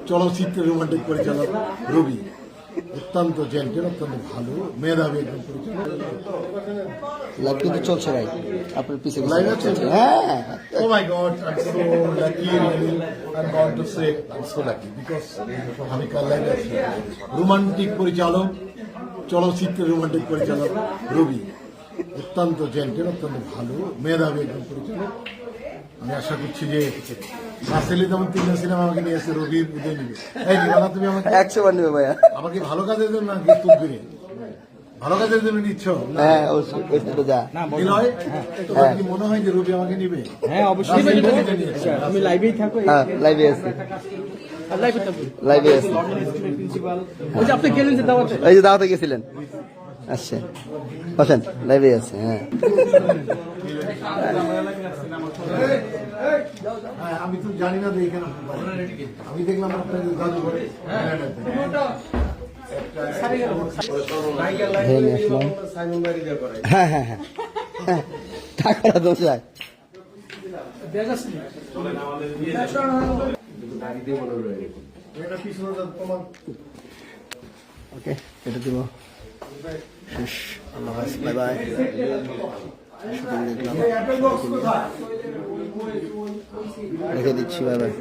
চলচ্চিত্রের রোমান্টিক পরিচালক রবি অত্যন্ত জেন্টেল, অত্যন্ত ভালো, মেধাবী একজন পরিচালক। লাইভ কিন্তু চলছে ভাই, আপনার পিছে লাইভ আছে? হ্যাঁ। Oh my God, I'm so lucky, really. I'm going to say I'm so lucky because আমি কাল লাইভে আছি। রোমান্টিক পরিচালক, চলচ্চিত্রের রোমান্টিক পরিচালক রবি অত্যন্ত জেন্টেল, অত্যন্ত ভালো, মেধাবী একজন পরিচালক। আমি আশা করছি যে রাসেলি যেমন 3টা সিনেমা আমাকে নিয়ে এসে রবির উদয় নিবে। এই নিবানা, তুমি আমাকে 100 বার নেবে ভাইয়া। আমাকে ভালো কাজের জন্য নাকি তুলবে? ভালো কাজের জন্য নিচ্ছ? হ্যাঁ অবশ্যই, ওইটা যা নিলয়, তোমার কি মনে হয় যে রবি আমাকে নিবে? হ্যাঁ অবশ্যই, আমি লাইভেই থাকবো। হ্যাঁ লাইভে আছি, লাইভে থাকবো, লাইভে আছি। প্রিন্সিপাল ওই যে আপনি গেলেন যে দাওয়াতে, এই যে দাওয়াতে গেছিলেন, আসছে বসেন, লাইভে আছে। হ্যাঁ হ্যাঁ, আমি তো জানি না যে এখানে আমি দেখলাম আপনার দাদু করে হ্যাঁ হ্যাঁ হ্যাঁ হ্যাঁ, টাকাটা দোষ যায়। ওকে, এটা দিব। শেষ, আল্লাহ হাফেজ, বাই বাই। রেখে দিচ্ছি, বাই বাই।